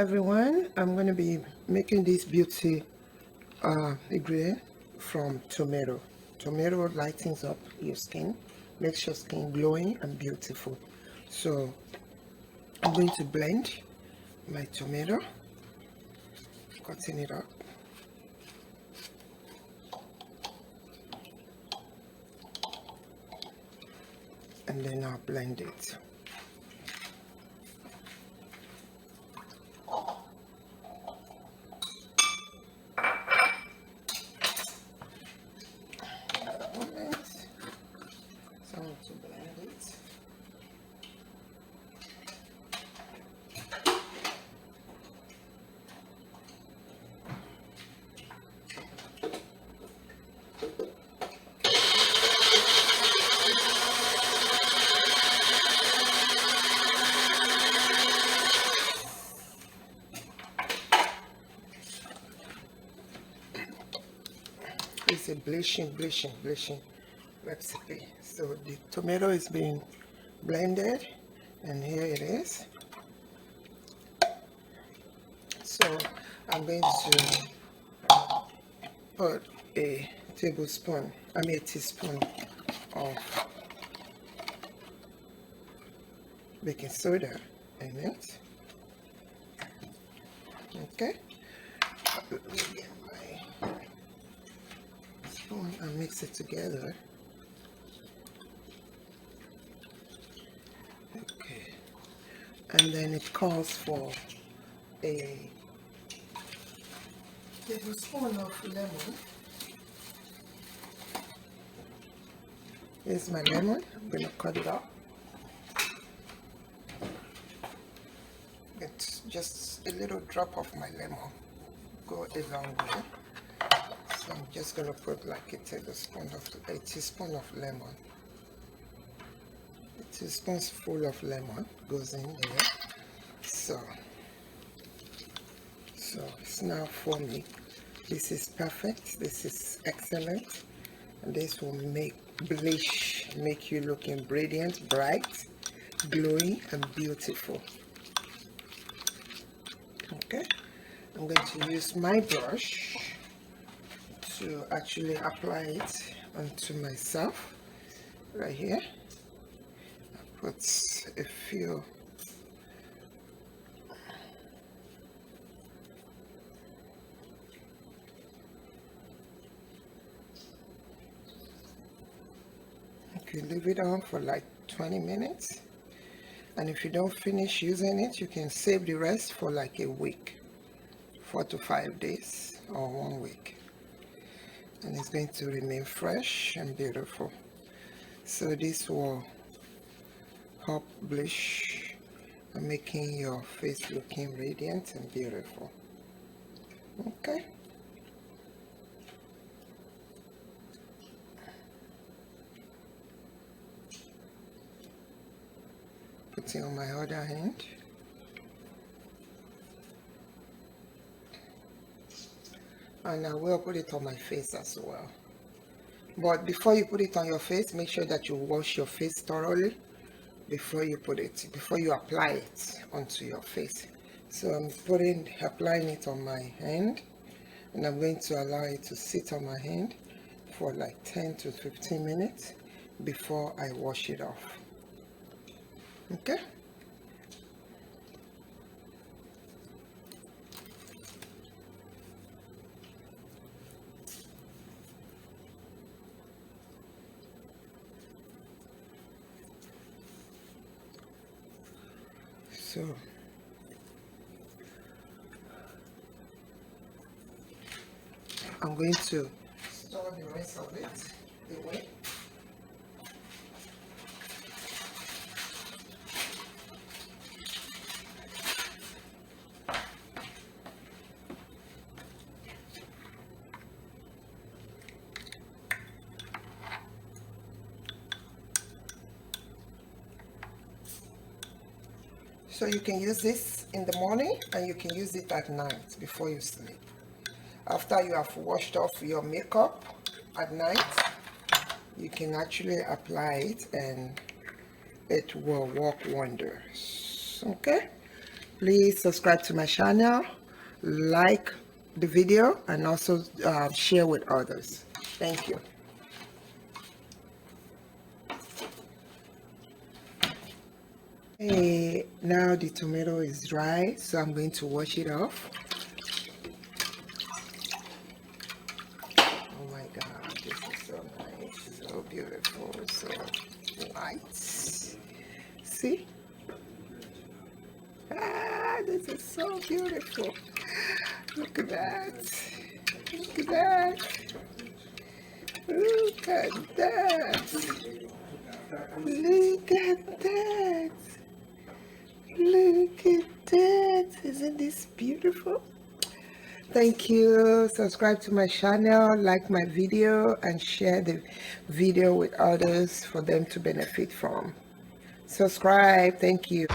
everyone, I'm going to be making this beauty ingredient from tomato. Tomato lightens up your skin, makes your skin glowing and beautiful. So I'm going to blend my tomato, cutting it up. And then I'll blend it. To blend it. It's a blushing recipe. So the tomato is being blended, and here it is. So I'm going to put a teaspoon of baking soda in it. Okay. Let me get my spoon and mix it together. Okay. And then it calls for a tablespoon of lemon. Here's my lemon. I'm going to cut it up. It's just a little drop of my lemon. Go a long way. So I'm just going to put like a teaspoon of lemon. A teaspoonful of lemon goes in there. So it's now foamy. This is perfect. This is excellent. And this will make you looking radiant, bright, glowing, and beautiful. Okay, I'm going to use my brush to actually apply it onto myself right here. I put a few you leave it on for like 20 minutes, and if you don't finish using it, you can save the rest for like a week, 4 to 5 days or 1 week, and it's going to remain fresh and beautiful. So this will help blush and making your face looking radiant and beautiful. Okay. Putting on my other hand. And I will put it on my face as well. But before you put it on your face, make sure that you wash your face thoroughly before you apply it onto your face. So I'm applying it on my hand, and I'm going to allow it to sit on my hand for like 10 to 15 minutes before I wash it off. Okay. So I'm going to store the rest of it away. So you can use this in the morning, and you can use it at night before you sleep. After you have washed off your makeup at night, you can actually apply it and it will work wonders. Okay, Please subscribe to my channel, like the video, and also share with others. Thank you. Hey, now the tomato is dry, so I'm going to wash it off. Oh my god, this is so nice, so beautiful, so white. See? Ah, this is so beautiful. Look at that. Look at that. Look at that. Look at that. Look at that. Isn't this beautiful? Thank you. Subscribe to my channel, like my video, and share the video with others for them to benefit from. Subscribe. Thank you.